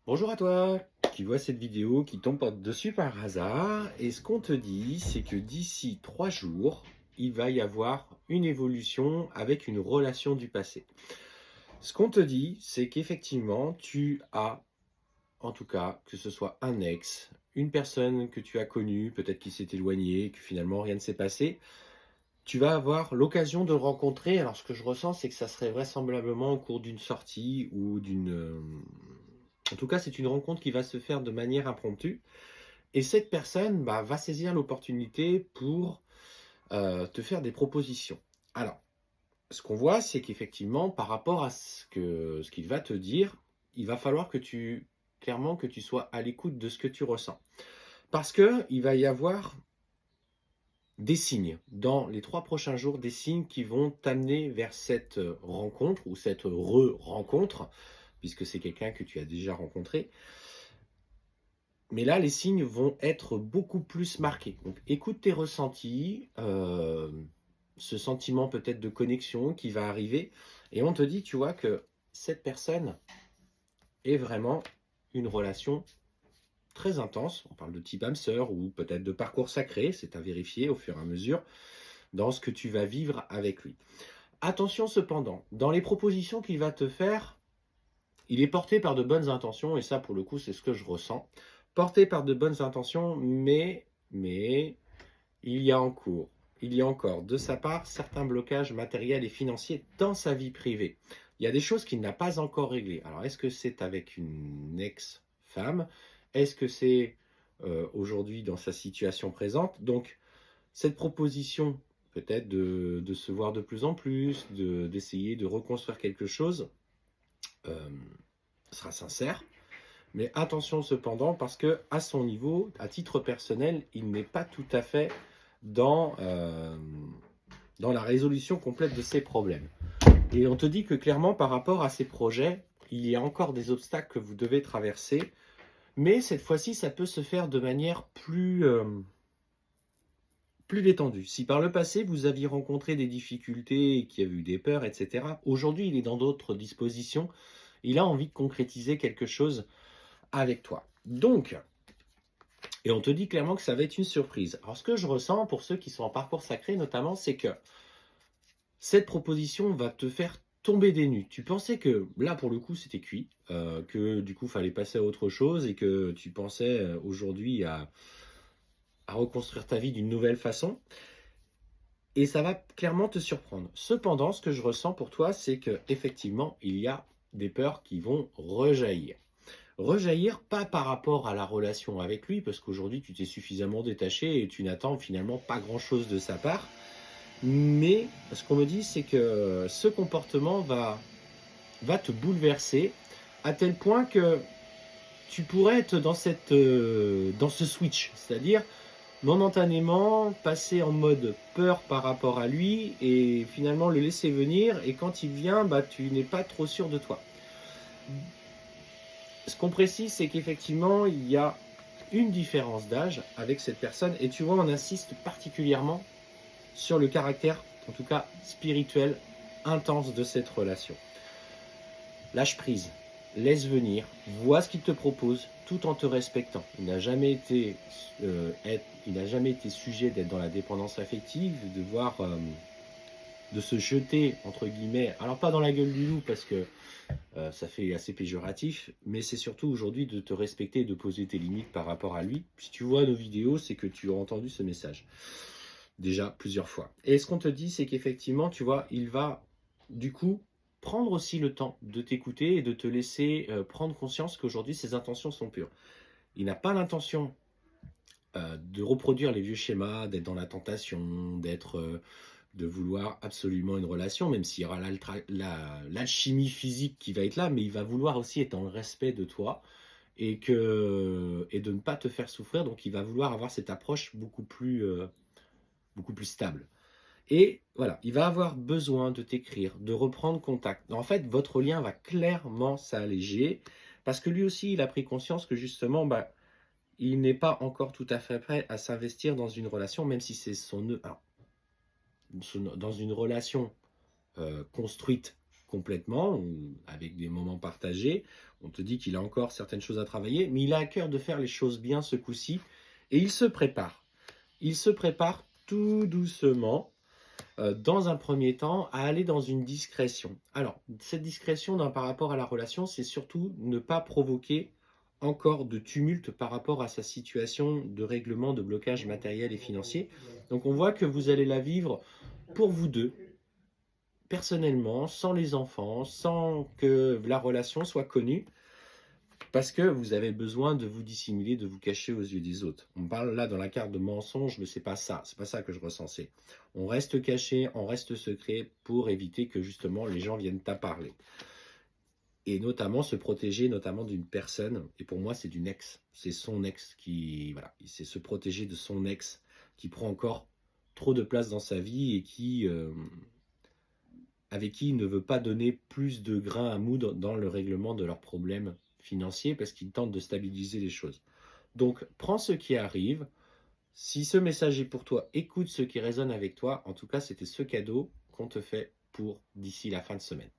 Bonjour à toi qui vois cette vidéo, qui tombe dessus par hasard. Et ce qu'on te dit, c'est que d'ici 3 jours, il va y avoir une évolution avec une relation du passé. Ce qu'on te dit, c'est qu'effectivement, tu as, en tout cas, que ce soit un ex, une personne que tu as connue, peut-être qui s'est éloignée, que finalement rien ne s'est passé, tu vas avoir l'occasion de le rencontrer. Alors, ce que je ressens, c'est que ça serait vraisemblablement au cours d'une sortie ou en tout cas, c'est une rencontre qui va se faire de manière impromptue. Et cette personne va saisir l'opportunité pour te faire des propositions. Alors, ce qu'on voit, c'est qu'effectivement, par rapport à ce qu'il va te dire, il va falloir clairement, que tu sois à l'écoute de ce que tu ressens. Parce qu'il va y avoir des signes, dans les 3 prochains jours, des signes qui vont t'amener vers cette rencontre ou cette re-rencontre, puisque c'est quelqu'un que tu as déjà rencontré. Mais là, les signes vont être beaucoup plus marqués. Donc, écoute tes ressentis, ce sentiment peut-être de connexion qui va arriver. Et on te dit, tu vois, que cette personne est vraiment une relation très intense. On parle de type âme sœur ou peut-être de parcours sacré. C'est à vérifier au fur et à mesure dans ce que tu vas vivre avec lui. Attention cependant, dans les propositions qu'il va te faire, il est porté par de bonnes intentions. Et ça, pour le coup, c'est ce que je ressens. Porté par de bonnes intentions, mais il y a en cours, il y a encore de sa part certains blocages matériels et financiers dans sa vie privée. Il y a des choses qu'il n'a pas encore réglées. Alors, est-ce que c'est avec une ex-femme? Est-ce que c'est aujourd'hui dans sa situation présente? Donc, cette proposition, peut-être de se voir de plus en plus, d'essayer de reconstruire quelque chose, euh, sera sincère. Mais attention cependant, parce que à son niveau, à titre personnel, il n'est pas tout à fait dans la résolution complète de ses problèmes. Et on te dit que clairement, par rapport à ses projets, il y a encore des obstacles que vous devez traverser. Mais cette fois-ci, ça peut se faire de manière plus détendue. Si par le passé, vous aviez rencontré des difficultés, qu'il y a eu des peurs, etc., aujourd'hui, il est dans d'autres dispositions. Il a envie de concrétiser quelque chose avec toi. Donc, et on te dit clairement que ça va être une surprise. Alors, ce que je ressens pour ceux qui sont en parcours sacré, notamment, c'est que cette proposition va te faire tomber des nues. Tu pensais que, là, pour le coup, c'était cuit, que du coup, il fallait passer à autre chose et que tu pensais aujourd'hui à reconstruire ta vie d'une nouvelle façon. Et ça va clairement te surprendre. Cependant, ce que je ressens pour toi, c'est qu'effectivement, il y a des peurs qui vont rejaillir. Rejaillir, pas par rapport à la relation avec lui, parce qu'aujourd'hui tu t'es suffisamment détaché et tu n'attends finalement pas grand-chose de sa part. Mais ce qu'on me dit, c'est que ce comportement va te bouleverser à tel point que tu pourrais être dans ce switch, c'est-à-dire momentanément passer en mode peur par rapport à lui et finalement le laisser venir. Et quand il vient, tu n'es pas trop sûr de toi. Ce qu'on précise, c'est qu'effectivement, il y a une différence d'âge avec cette personne. Et tu vois, on insiste particulièrement sur le caractère, en tout cas spirituel, intense de cette relation. Lâche prise, laisse venir, vois ce qu'il te propose tout en te respectant. Il n'a jamais été sujet d'être dans la dépendance affective, de se jeter, entre guillemets, alors pas dans la gueule du loup parce que ça fait assez péjoratif, mais c'est surtout aujourd'hui de te respecter et de poser tes limites par rapport à lui. Si tu vois nos vidéos, c'est que tu as entendu ce message déjà plusieurs fois. Et ce qu'on te dit, c'est qu'effectivement, tu vois, il va du coup prendre aussi le temps de t'écouter et de te laisser prendre conscience qu'aujourd'hui, ses intentions sont pures. Il n'a pas l'intention de reproduire les vieux schémas, d'être dans la tentation, de vouloir absolument une relation, même s'il y aura l'alchimie physique qui va être là, mais il va vouloir aussi être dans le respect de toi et de ne pas te faire souffrir. Donc il va vouloir avoir cette approche beaucoup plus stable. Et voilà, il va avoir besoin de t'écrire, de reprendre contact. En fait, votre lien va clairement s'alléger parce que lui aussi, il a pris conscience que justement, il n'est pas encore tout à fait prêt à s'investir dans une relation, même si c'est dans une relation construite complètement, ou avec des moments partagés. On te dit qu'il a encore certaines choses à travailler, mais il a à cœur de faire les choses bien ce coup-ci, et il se prépare. Il se prépare tout doucement, dans un premier temps, à aller dans une discrétion. Alors, cette discrétion par rapport à la relation, c'est surtout ne pas provoquer encore de tumulte par rapport à sa situation de règlement de blocage matériel et financier. Donc on voit que vous allez la vivre pour vous deux, personnellement, sans les enfants, sans que la relation soit connue, parce que vous avez besoin de vous dissimuler, de vous cacher aux yeux des autres. On parle là dans la carte de mensonge, mais c'est pas ça que je recensais. On reste caché, on reste secret pour éviter que justement les gens viennent à parler. Et notamment se protéger notamment d'une personne, et pour moi c'est d'une ex, c'est son ex qui, voilà, c'est se protéger de son ex qui prend encore trop de place dans sa vie et avec qui il ne veut pas donner plus de grains à moudre dans le règlement de leurs problèmes financiers parce qu'il tente de stabiliser les choses. Donc prends ce qui arrive, si ce message est pour toi, écoute ce qui résonne avec toi, en tout cas c'était ce cadeau qu'on te fait pour d'ici la fin de semaine.